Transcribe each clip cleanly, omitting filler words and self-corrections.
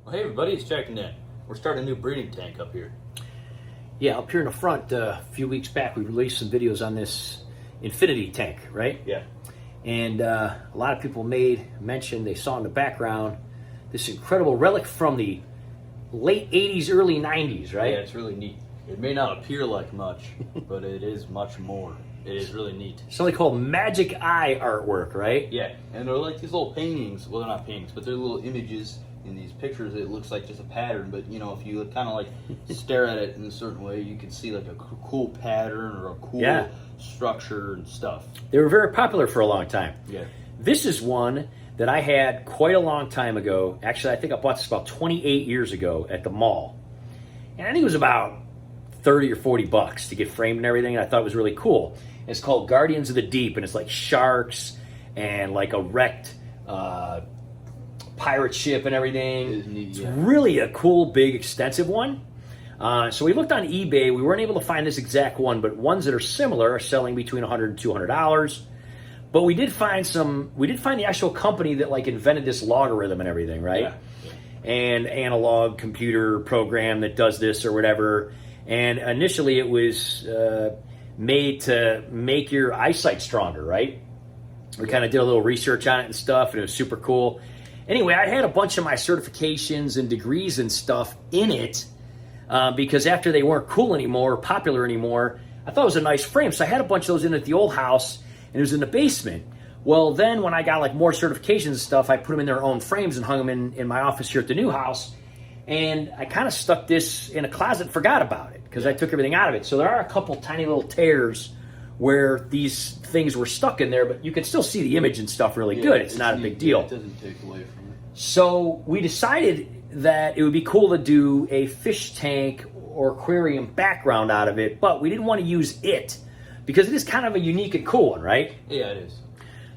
Well, hey everybody, it's Jack and Dan. We're starting a new breeding tank up here. Yeah, up here in the front, a few weeks back, we released some videos on this infinity tank, right? Yeah. And a lot of people mentioned they saw in the background this incredible relic from the late 80s, early 90s, right? Yeah, it's really neat. It may not appear like much, but it is much more. It is really neat. Something called magic eye artwork, right? Yeah, and they're like these little paintings. Well, they're not paintings, but they're little images in these pictures. It looks like just a pattern, but you know, if you kind of like stare at it in a certain way, you can see like a cool pattern or a cool structure and stuff. They were very popular for a long time. Yeah. This is one that I had quite a long time ago. Actually, I think I bought this about 28 years ago at the mall. And I think it was about 30 or 40 bucks to get framed and everything, and I thought it was really cool. It's called Guardians of the Deep, and it's like sharks and like a wrecked pirate ship and everything. It's really a cool, big, extensive one. So we looked on eBay. We weren't able to find this exact one, but ones that are similar are selling between $100 and $200. But we did find the actual company that like invented this logarithm and everything, right? Yeah. And analog computer program that does this or whatever. And initially it was made to make your eyesight stronger, right? We kind of did a little research on it and stuff, and it was super cool. Anyway, I had a bunch of my certifications and degrees and stuff in it because after they weren't cool anymore, popular anymore, I thought it was a nice frame. So I had a bunch of those in at the old house, and it was in the basement. Well, then when I got like more certifications and stuff, I put them in their own frames and hung them in my office here at the new house. And I kind of stuck this in a closet and forgot about it because I took everything out of it. So there are a couple tiny little tears where these things were stuck in there, but you can still see the image and stuff really good. It's not a big deal. It doesn't take away from it. So we decided that it would be cool to do a fish tank or aquarium background out of it, but we didn't want to use it because it is kind of a unique and cool one, right? Yeah, it is.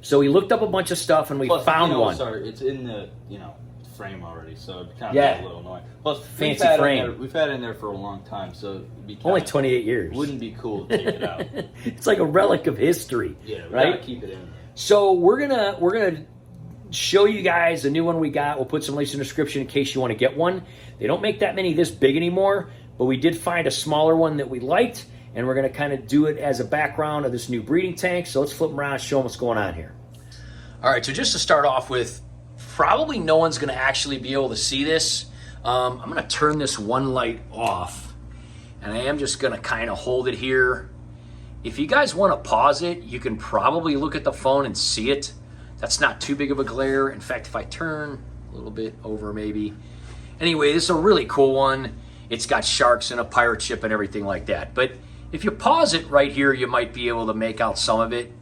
So we looked up a bunch of stuff and we found one. Sorry, it's in the frame already, so it kind of got a little annoying. Plus, fancy frame. We've had it in there for a long time, so it'd be only 28 years. Wouldn't be cool to take it out. It's like a relic of history. Yeah, we right? gotta keep it in. So we're gonna show you guys the new one we got. We'll put some links in the description in case you want to get one. They don't make that many this big anymore, but we did find a smaller one that we liked, and we're gonna kind of do it as a background of this new breeding tank. So let's flip them around and show them what's going on here. All right, so just to start off with, probably no one's going to actually be able to see this. I'm going to turn this one light off, and I am just going to kind of hold it here. If you guys want to pause it, you can probably look at the phone and see it. That's not too big of a glare. In fact, if I turn a little bit over maybe. Anyway, this is a really cool one. It's got sharks and a pirate ship and everything like that. But if you pause it right here, you might be able to make out some of it.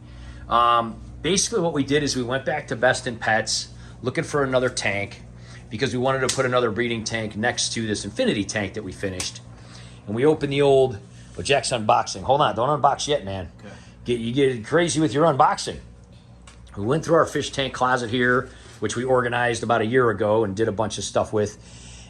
Basically what we did is we went back to Best in Pets, looking for another tank because we wanted to put another breeding tank next to this infinity tank that we finished. And we opened the old, well, Jack's unboxing. Hold on, don't unbox yet, man. Okay. You get crazy with your unboxing. We went through our fish tank closet here, which we organized about a year ago and did a bunch of stuff with.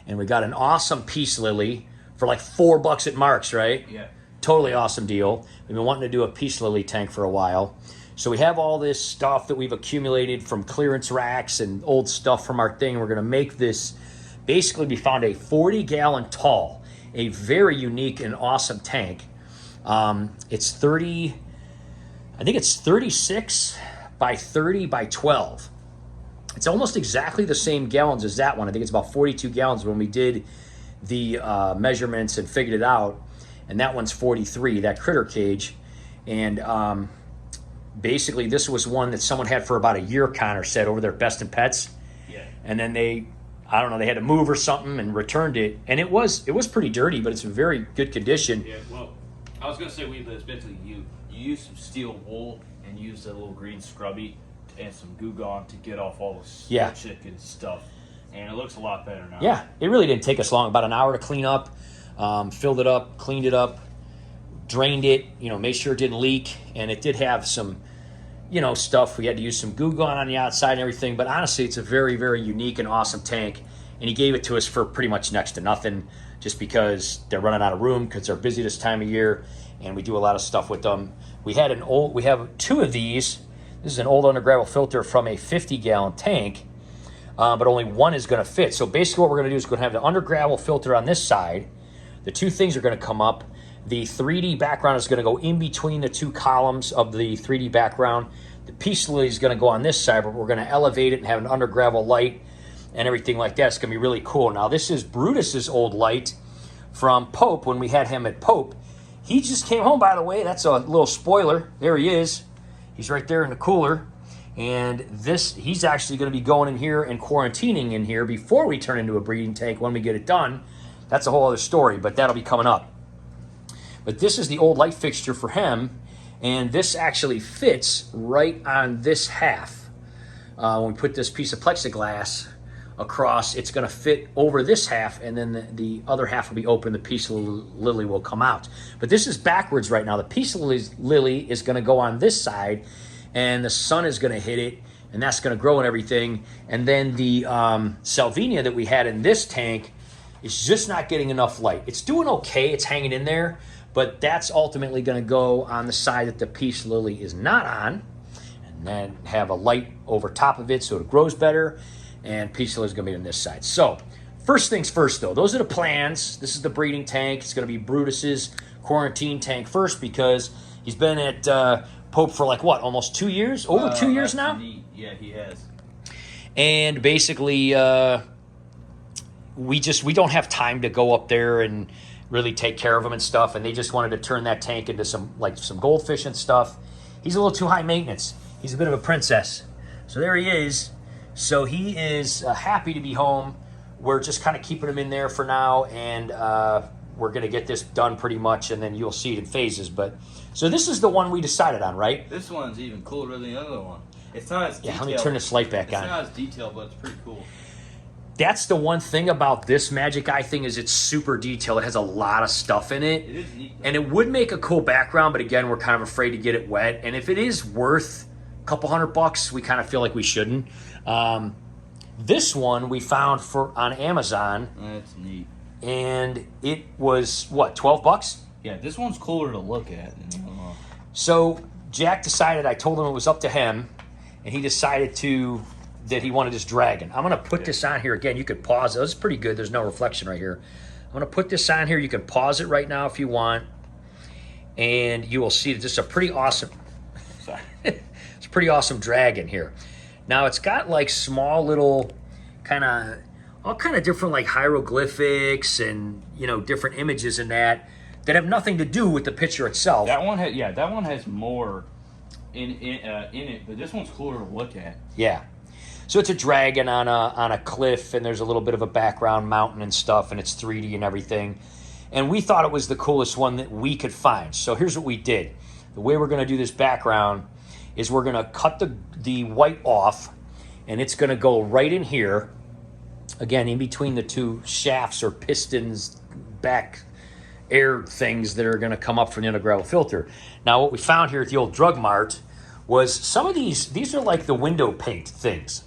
And we got an awesome peace lily for like $4 at Mark's, right? Yeah. Totally awesome deal. We've been wanting to do a peace lily tank for a while. So we have all this stuff that we've accumulated from clearance racks and old stuff from our thing. We're going to make this, basically we found a 40-gallon tall, a very unique and awesome tank. It's 36 by 30 by 12. It's almost exactly the same gallons as that one. I think it's about 42 gallons when we did the measurements and figured it out. And that one's 43, that critter cage. And basically, this was one that someone had for about a year, Connor said, over their Best in Pets. Yeah. And then they had to move or something and returned it. And it was pretty dirty, but it's in very good condition. Yeah, well, I was going to say, basically you use some steel wool and use a little green scrubby and some Goo Gone to get off all the chicken stuff. And it looks a lot better now. Yeah, it really didn't take us long, about an hour to clean up. Filled it up, cleaned it up, drained it, made sure it didn't leak. And it did have some, stuff. We had to use some Goo Gone on the outside and everything. But honestly, it's a very, very unique and awesome tank. And he gave it to us for pretty much next to nothing just because they're running out of room because they're busy this time of year. And we do a lot of stuff with them. We have two of these. This is an old undergravel filter from a 50-gallon tank. but only one is going to fit. So basically what we're going to do is we're going to have the under gravel filter on this side. The two things are going to come up. The 3D background is going to go in between the two columns of the 3D background. The peace lily is going to go on this side, but we're going to elevate it and have an under gravel light and everything like that. It's going to be really cool. Now, this is Brutus's old light from Pope when we had him at Pope. He just came home, by the way. That's a little spoiler. There he is. He's right there in the cooler. And he's actually going to be going in here and quarantining in here before we turn into a breeding tank when we get it done. That's a whole other story, but that'll be coming up. But this is the old light fixture for him, and this actually fits right on this half. When we put this piece of plexiglass across, it's going to fit over this half, and then the other half will be open. The peace lily will come out. But this is backwards right now. The peace lily is going to go on this side, and the sun is going to hit it, and that's going to grow and everything. And then the Salvinia that we had in this tank is just not getting enough light. It's doing okay. It's hanging in there. But that's ultimately going to go on the side that the peace lily is not on, and then have a light over top of it so it grows better, and peace lily is going to be on this side. So first things first, though. Those are the plans. This is the breeding tank. It's going to be Brutus's quarantine tank first because he's been at Pope for like, what, almost 2 years? Over 2 years now? Yeah, he has. And basically, we don't have time to go up there and really take care of them and stuff, and they just wanted to turn that tank into some goldfish and stuff. He's a little too high maintenance. He's a bit of a princess. So there he is. So he is happy to be home. We're just kind of keeping him in there for now, and we're going to get this done pretty much, and then you'll see it in phases. But so this is the one we decided on, right? This one's even cooler than the other one. It's not as detailed. Yeah, let me turn this light back on. It's not as detailed, but it's pretty cool. That's the one thing about this Magic Eye thing is it's super detailed. It has a lot of stuff in it. It is neat. And it would make a cool background, but again, we're kind of afraid to get it wet. And if it is worth a couple $100, we kind of feel like we shouldn't. This one we found on Amazon. That's neat. And it was, what, $12? Yeah, this one's cooler to look at than the other one. So Jack decided, I told him it was up to him, and he decided that he wanted this dragon. I'm going to put this on here again. You could pause it. It's pretty good. There's no reflection right here. I'm going to put this on here. You can pause it right now if you want. And you will see that this is a pretty awesome... Sorry. It's a pretty awesome dragon here. Now, it's got like small little all kind of different like hieroglyphics and, different images in that have nothing to do with the picture itself. That one has more in it, but this one's cooler to look at. Yeah. So it's a dragon on a cliff, and there's a little bit of a background mountain and stuff, and it's 3D and everything. And we thought it was the coolest one that we could find. So here's what we did. The way we're going to do this background is we're going to cut the white off, and it's going to go right in here, again, in between the two shafts or pistons, back air things that are going to come up from the underground filter. Now, what we found here at the old Drug Mart was some of these are like the window paint things.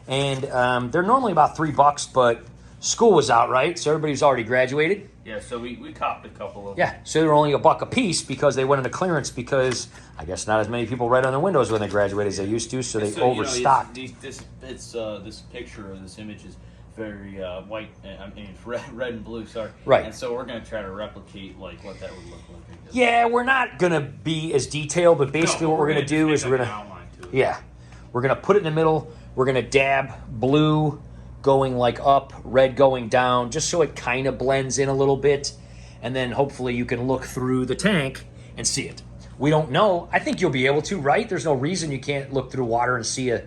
And they're normally about $3, but school was out, right? So everybody's already graduated. Yeah, so we copped a couple of them. Yeah, so they're only $1 a piece because they went into clearance because I guess not as many people write on their windows when they graduate as they used to, so they overstocked. This picture or this image is very white, red and blue, sorry. Right. And so we're going to try to replicate like what that would look like. Yeah, we're not going to be as detailed, but basically what we're going to do is we're going to put it in the middle. We're going to dab blue going like up, red going down, just so it kind of blends in a little bit. And then hopefully you can look through the tank and see it. We don't know. I think you'll be able to, right? There's no reason you can't look through water and see a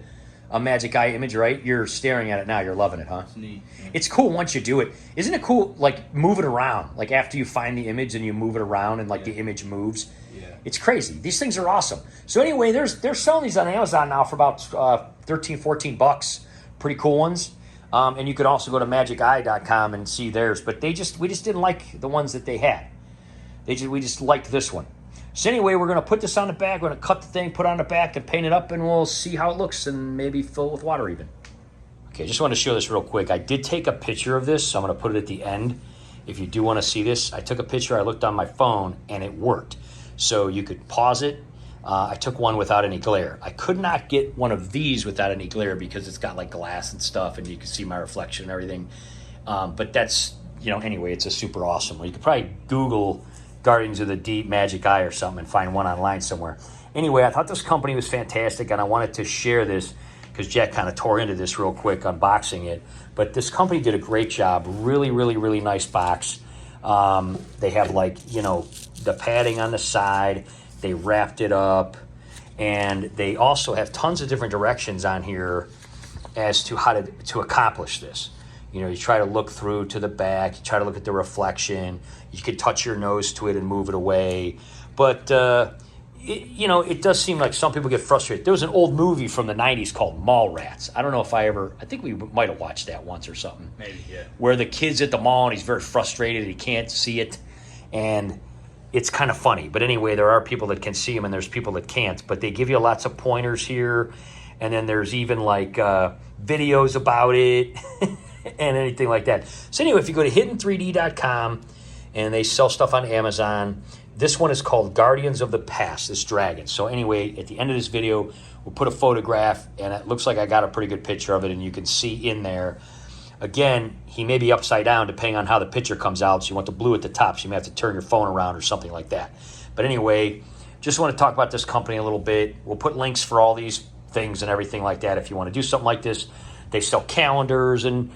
Magic Eye image, right? You're staring at it now. You're loving it, huh? It's neat. Yeah. It's cool once you do it. Isn't it cool, like, move it around? Like, after you find the image and you move it around and, like, the image moves? Yeah. It's crazy. These things are awesome. So anyway, they're selling these on Amazon now for about $13, $14. Pretty cool ones. And you can also go to magiceye.com and see theirs. But we just didn't like the ones that they had. We just liked this one. So anyway, we're going to put this on the back. We're going to cut the thing, put it on the back, and paint it up, and we'll see how it looks and maybe fill it with water even. Okay, just want to show this real quick. I did take a picture of this, so I'm going to put it at the end. If you do want to see this, I took a picture, I looked on my phone, and it worked. So you could pause it. I took one without any glare. I could not get one of these without any glare because it's got like glass and stuff, and you can see my reflection and everything. But that's, anyway, it's a super awesome one. You could probably Google Guardians of the Deep Magic Eye or something and find one online somewhere. Anyway, I thought this company was fantastic, and I wanted to share this because Jack kind of tore into this real quick, unboxing it. But this company did a great job. Really, really, really nice box. They have the padding on the side. They wrapped it up, and they also have tons of different directions on here as to how to accomplish this. You try to look through to the back, you try to look at the reflection, you could touch your nose to it and move it away. But, it does seem like some people get frustrated. There was an old movie from the 90s called Mallrats. I don't know if I think we might have watched that once or something. Maybe, yeah. Where the kid's at the mall and he's very frustrated, he can't see it, and it's kind of funny. But anyway, there are people that can see them and there's people that can't. But they give you lots of pointers here, and then there's even videos about it and anything like that. So anyway, if you go to hidden3d.com, and they sell stuff on Amazon, this one is called Guardians of the Past, this dragon. So anyway, at the end of this video, we'll put a photograph, and it looks like I got a pretty good picture of it, and you can see in there. Again, he may be upside down depending on how the picture comes out. So you want the blue at the top, so you may have to turn your phone around or something like that. But anyway, just want to talk about this company a little bit. We'll put links for all these things and everything like that if you want to do something like this. They sell calendars and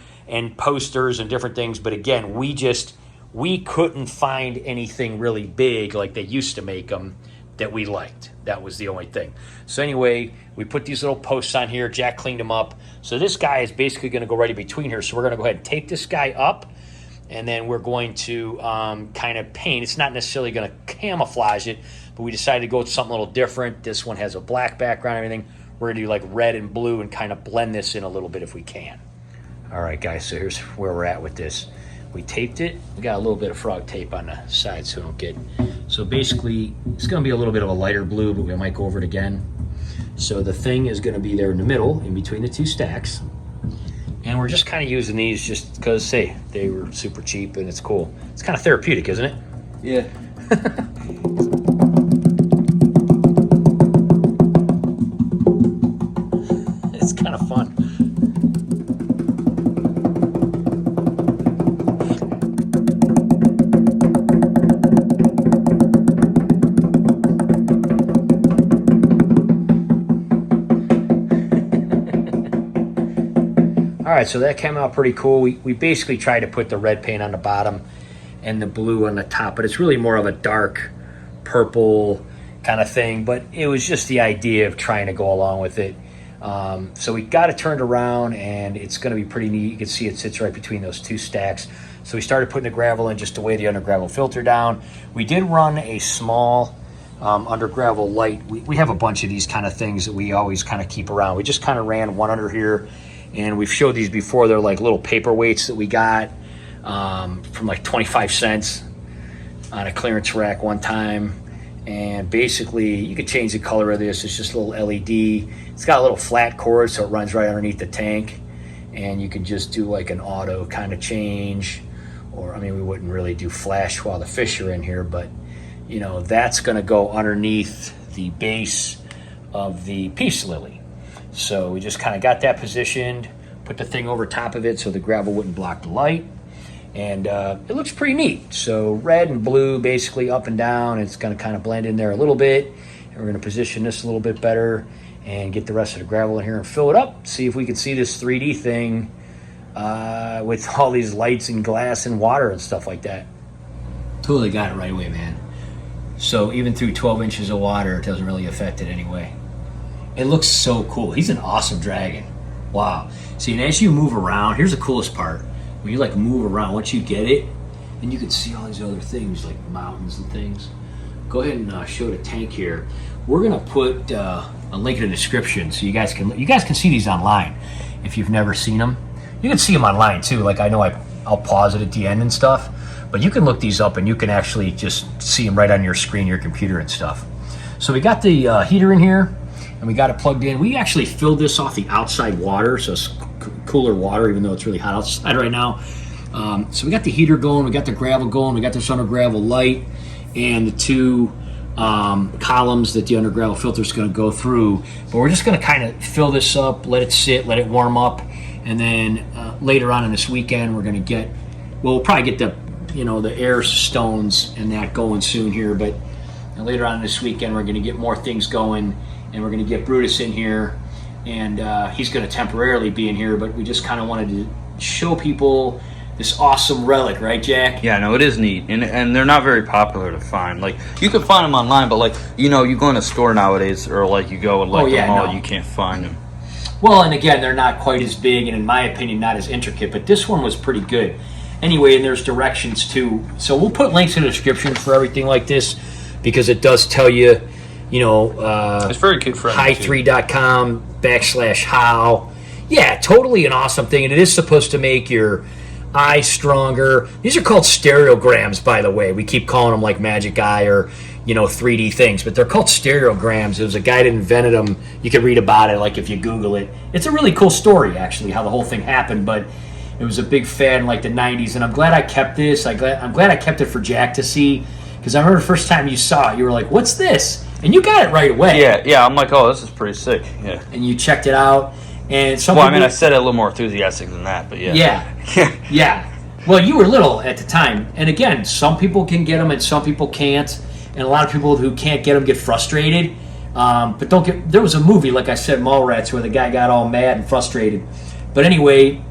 posters and different things. But again, we couldn't find anything really big like they used to make them that we liked. That was the only thing. So anyway, we put these little posts on here. Jack cleaned them up. So this guy is basically going to go right in between here. So we're going to go ahead and tape this guy up, and then we're going to kind of paint. It's not necessarily going to camouflage it, but we decided to go with something a little different. This one has a black background and everything. We're going to do like red and blue and kind of blend this in a little bit if we can. All right, guys, so here's where we're at with this. We taped it. We got a little bit of frog tape on the side so we don't get... So basically, it's going to be a little bit of a lighter blue, but we might go over it again. So the thing is going to be there in the middle, in between the two stacks. And we're just kind of using these just because, hey, they were super cheap and it's cool. It's kind of therapeutic, isn't it? Yeah. It's kind of fun. All right, so that came out pretty cool. We basically tried to put the red paint on the bottom and the blue on the top, but it's really more of a dark purple kind of thing. But it was just the idea of trying to go along with it. So we got it turned around, and it's going to be pretty neat. You can see it sits right between those two stacks. So we started putting the gravel in just to weigh the under gravel filter down. We did run a small under gravel light. We have a bunch of these kind of things that we always kind of keep around. We just kind of ran one under here. And we've showed these before. They're like little paperweights that we got from like 25 cents on a clearance rack one time. And basically, you could change the color of this. It's just a little LED. It's got a little flat cord, so it runs right underneath the tank. And you can just do like an auto kind of change. Or, I mean, we wouldn't really do flash while the fish are in here, but, that's going to go underneath the base of the peace lily. So we just kind of got that positioned, put the thing over top of it so the gravel wouldn't block the light. And it looks pretty neat. So red and blue basically up and down. It's going to kind of blend in there a little bit. And we're going to position this a little bit better and get the rest of the gravel in here and fill it up. See if we can see this 3D thing with all these lights and glass and water and stuff like that. Totally got it right away, man. So even through 12 inches of water, it doesn't really affect it anyway. It looks so cool. He's an awesome dragon. Wow. See, and as you move around, here's the coolest part. When you move around, once you get it, and you can see all these other things like mountains and things. Go ahead and show the tank here. We're gonna put a link in the description so you guys can see these online if you've never seen them. You can see them online too. Like I know I'll pause it at the end and stuff, but you can look these up and you can actually just see them right on your screen, your computer and stuff. So we got the heater in here. And we got it plugged in. We actually filled this off the outside water, so it's cooler water, even though it's really hot outside right now. So we got the heater going, we got the gravel going, we got this under gravel light, and the two columns that the undergravel filter is going to go through. But we're just going to kind of fill this up, let it sit, let it warm up, and then later on in this weekend we're going to get, well, we'll probably get the, you know, the air stones and that going soon here. But later on this weekend we're going to get more things going, and we're going to get Brutus in here, and he's going to temporarily be in here. But we just kind of wanted to show people this awesome relic, right, Jack? Yeah, no, it is neat, and they're not very popular to find. Like, you can find them online, but like, you know, you go in a store nowadays, or like you go and like the mall, you can't find them. Well, and again, they're not quite as big, and in my opinion, not as intricate. But this one was pretty good. Anyway, and there's directions too. So we'll put links in the description for everything like this, because it does tell you, you know, it's very kid friendly. high3.com/how. Yeah, totally an awesome thing, and it is supposed to make your eyes stronger. These are called stereograms, by the way. We keep calling them like Magic Eye or, you know, 3D things, but they're called stereograms. It was a guy that invented them. You can read about it, like if you Google it. It's a really cool story, actually, how the whole thing happened, but it was a big fad in like the 90s, and I'm glad I kept this. I'm glad I kept it for Jack to see, because I remember the first time you saw it, you were like, what's this? And you got it right away. Yeah, I'm like, oh, this is pretty sick. Yeah. And you checked it out. And well, I mean, I said it a little more enthusiastic than that, but yeah. Yeah. Well, you were little at the time. And again, some people can get them and some people can't. And a lot of people who can't get them get frustrated. But don't get... There was a movie, like I said, Mallrats, where the guy got all mad and frustrated. But anyway,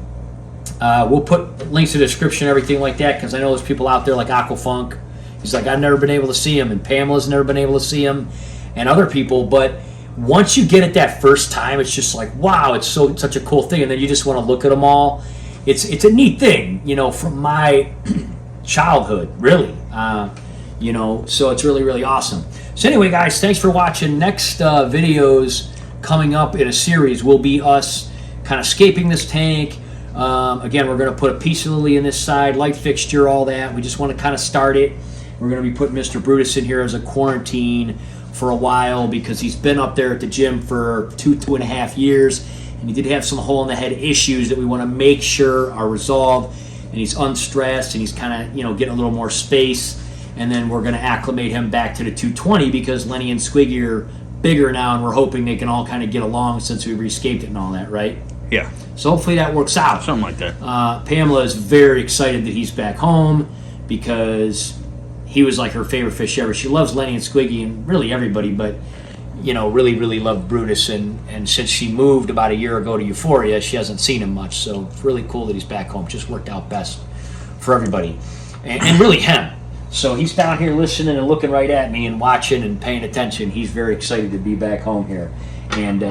we'll put links in the description and everything like that, because I know there's people out there like Aquafunk. He's like, I've never been able to see him. And Pamela's never been able to see him. And other people. But once you get it that first time, it's just like, wow, it's such a cool thing. And then you just want to look at them all. It's a neat thing, you know, from my childhood, really. You know, so it's really, really awesome. So anyway, guys, thanks for watching. Next videos coming up in a series will be us kind of scaping this tank. Again, we're going to put a piece of lily in this side, light fixture, all that. We just want to kind of start it. We're going to be putting Mr. Brutus in here as a quarantine for a while, because he's been up there at the gym for 2.5 years, and he did have some hole in the head issues that we want to make sure are resolved, and he's unstressed and he's kind of, you know, getting a little more space. And then we're going to acclimate him back to the 220, because Lenny and Squiggy are bigger now, and we're hoping they can all kind of get along since we rescaped it and all that, right? Yeah. So hopefully that works out. Something like that. Pamela is very excited that he's back home, because he was like her favorite fish ever. She loves Lenny and Squiggy and really everybody, but, you know, really, really loved Brutus. And since she moved about a year ago to Euphoria, she hasn't seen him much. So it's really cool that he's back home. Just worked out best for everybody. And really him. So he's down here listening and looking right at me and watching and paying attention. He's very excited to be back home here. And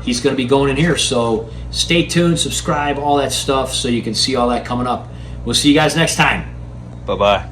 he's going to be going in here. So stay tuned, subscribe, all that stuff, so you can see all that coming up. We'll see you guys next time. Bye-bye.